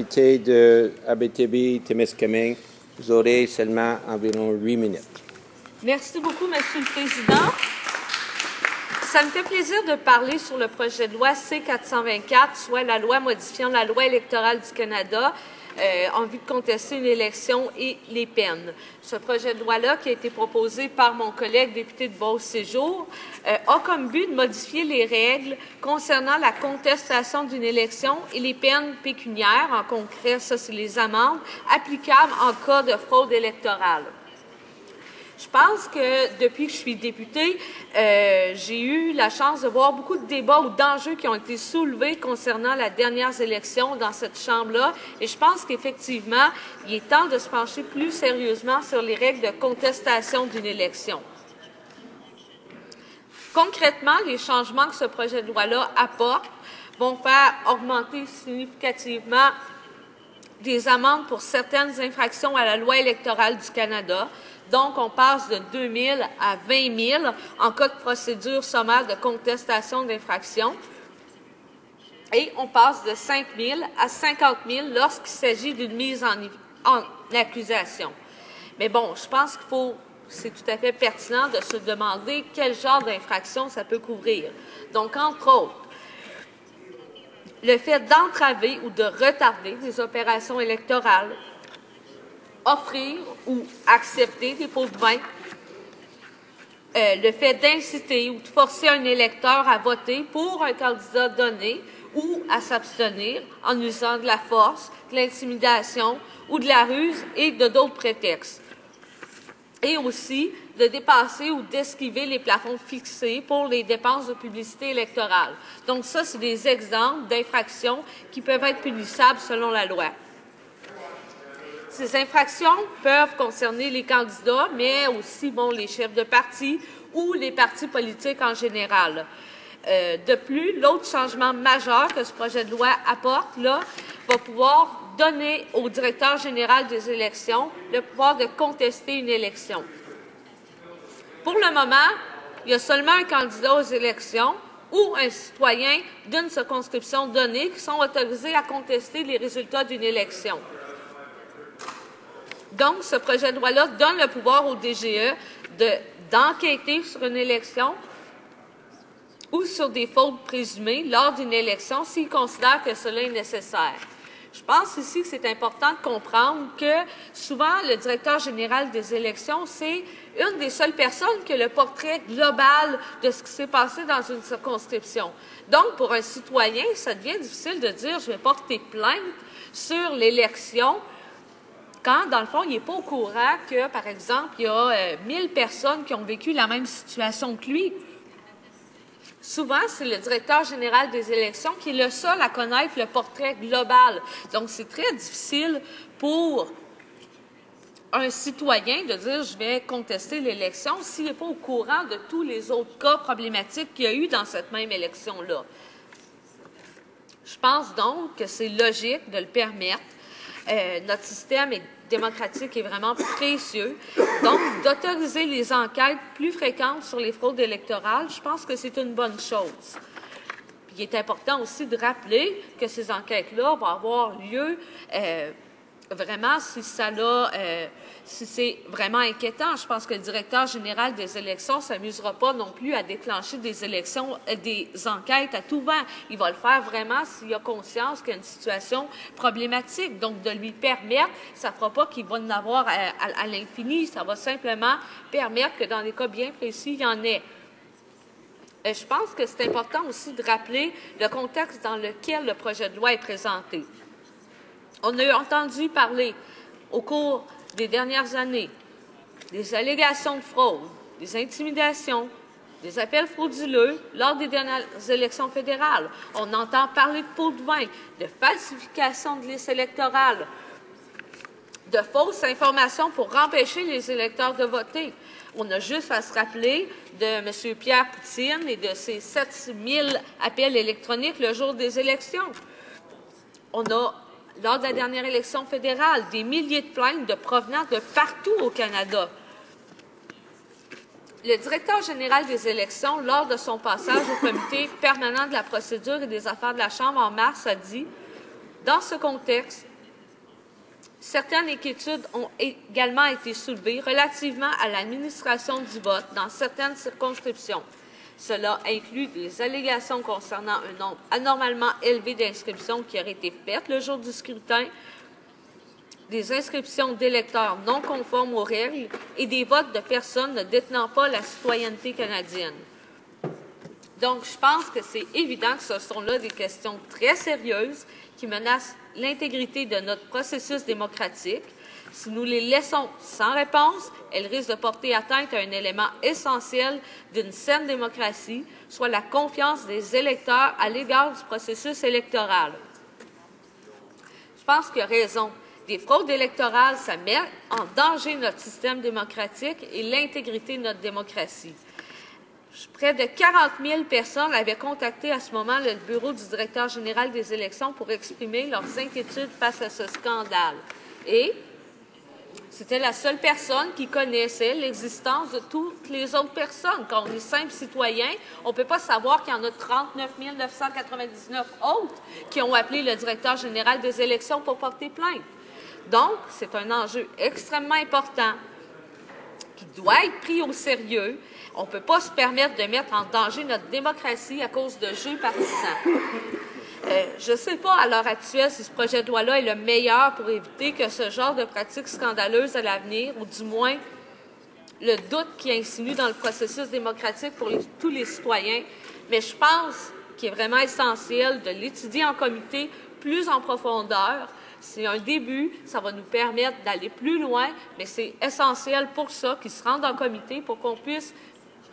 Député de Abitibi-Témiscamingue, vous aurez seulement environ 8 minutes. Merci beaucoup, Monsieur le Président. Ça me fait plaisir de parler sur le projet de loi C-424, soit la loi modifiant la loi électorale du Canada en vue de contester une élection et les peines. Ce projet de loi-là, qui a été proposé par mon collègue député de Beauce-Séjour, a comme but de modifier les règles concernant la contestation d'une élection et les peines pécuniaires, en concret, ça c'est les amendes, applicables en cas de fraude électorale. Je pense que depuis que je suis députée, j'ai eu la chance de voir beaucoup de débats ou d'enjeux qui ont été soulevés concernant la dernière élection dans cette Chambre-là. Et je pense qu'effectivement, il est temps de se pencher plus sérieusement sur les règles de contestation d'une élection. Concrètement, les changements que ce projet de loi-là apporte vont faire augmenter significativement des amendes pour certaines infractions à la loi électorale du Canada. Donc, on passe de 2 000 à 20 000 en cas de procédure sommaire de contestation d'infraction. Et on passe de 5 000 à 50 000 lorsqu'il s'agit d'une mise en accusation. Mais bon, je pense c'est tout à fait pertinent de se demander quel genre d'infraction ça peut couvrir. Donc, entre autres, le fait d'entraver ou de retarder des opérations électorales, offrir ou accepter des pots de vin, le fait d'inciter ou de forcer un électeur à voter pour un candidat donné ou à s'abstenir en usant de la force, de l'intimidation ou de la ruse et de d'autres prétextes. Et aussi de dépasser ou d'esquiver les plafonds fixés pour les dépenses de publicité électorale. Donc ça, c'est des exemples d'infractions qui peuvent être punissables selon la loi. Ces infractions peuvent concerner les candidats, mais aussi les chefs de parti ou les partis politiques en général. De plus, l'autre changement majeur que ce projet de loi apporte, va pouvoir donner au directeur général des élections le pouvoir de contester une élection. Pour le moment, il y a seulement un candidat aux élections ou un citoyen d'une circonscription donnée qui sont autorisés à contester les résultats d'une élection. Donc, ce projet de loi-là donne le pouvoir au DGE d'enquêter sur une élection ou sur des fautes présumées lors d'une élection s'il considère que cela est nécessaire. Je pense ici que c'est important de comprendre que souvent, le directeur général des élections, c'est une des seules personnes qui a le portrait global de ce qui s'est passé dans une circonscription. Donc, pour un citoyen, ça devient difficile de dire « je vais porter plainte sur l'élection » quand, dans le fond, il n'est pas au courant que, par exemple, il y a 1000 personnes qui ont vécu la même situation que lui. Souvent, c'est le directeur général des élections qui est le seul à connaître le portrait global. Donc, c'est très difficile pour un citoyen de dire « je vais contester l'élection » s'il n'est pas au courant de tous les autres cas problématiques qu'il y a eu dans cette même élection-là. Je pense donc que c'est logique de le permettre. Notre système démocratique est vraiment précieux. Donc, d'autoriser les enquêtes plus fréquentes sur les fraudes électorales, je pense que c'est une bonne chose. Puis, il est important aussi de rappeler que ces enquêtes-là vont avoir lieu vraiment si c'est vraiment inquiétant. Je pense que le directeur général des élections ne s'amusera pas non plus à déclencher des enquêtes à tout vent. Il va le faire vraiment s'il a conscience qu'il y a une situation problématique. Donc, de lui permettre, ça ne fera pas qu'il va en avoir à l'infini. Ça va simplement permettre que dans des cas bien précis, il y en ait. Je pense que c'est important aussi de rappeler le contexte dans lequel le projet de loi est présenté. On a entendu parler au cours des dernières années des allégations de fraude, des intimidations, des appels frauduleux lors des dernières élections fédérales. On entend parler de pots de vin, de falsification de listes électorales, de fausses informations pour empêcher les électeurs de voter. On a juste à se rappeler de M. Pierre Poutine et de ses 7 000 appels électroniques le jour des élections. On a, lors de la dernière élection fédérale, des milliers de plaintes de provenance de partout au Canada. Le directeur général des élections, lors de son passage au comité permanent de la procédure et des affaires de la Chambre en mars, a dit « Dans ce contexte, Certaines inquiétudes ont également été soulevées relativement à l'administration du vote dans certaines circonscriptions. Cela inclut des allégations concernant un nombre anormalement élevé d'inscriptions qui auraient été faites le jour du scrutin, des inscriptions d'électeurs non conformes aux règles et des votes de personnes ne détenant pas la citoyenneté canadienne. Donc, je pense que c'est évident que ce sont là des questions très sérieuses qui menacent l'intégrité de notre processus démocratique. Si nous les laissons sans réponse, elles risquent de porter atteinte à un élément essentiel d'une saine démocratie, soit la confiance des électeurs à l'égard du processus électoral. Je pense qu'il y a raison. Des fraudes électorales, ça met en danger notre système démocratique et l'intégrité de notre démocratie. Près de 40 000 personnes avaient contacté à ce moment le bureau du directeur général des élections pour exprimer leurs inquiétudes face à ce scandale. Et c'était la seule personne qui connaissait l'existence de toutes les autres personnes. Quand on est simple citoyen, on ne peut pas savoir qu'il y en a 39 999 autres qui ont appelé le directeur général des élections pour porter plainte. Donc, c'est un enjeu extrêmement important qui doit être pris au sérieux. On ne peut pas se permettre de mettre en danger notre démocratie à cause de jeux partisans. Je ne sais pas à l'heure actuelle si ce projet de loi-là est le meilleur pour éviter que ce genre de pratiques scandaleuses à l'avenir, ou du moins le doute qui insinue dans le processus démocratique pour tous les citoyens, mais je pense qu'il est vraiment essentiel de l'étudier en comité plus en profondeur. C'est un début, ça va nous permettre d'aller plus loin, mais c'est essentiel pour ça qu'ils se rendent en comité pour qu'on puisse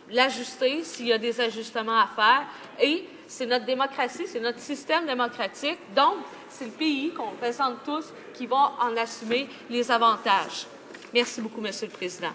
l'ajuster s'il y a des ajustements à faire. Et c'est notre démocratie, c'est notre système démocratique. Donc, c'est le pays qu'on représente tous qui va en assumer les avantages. Merci beaucoup, Monsieur le Président.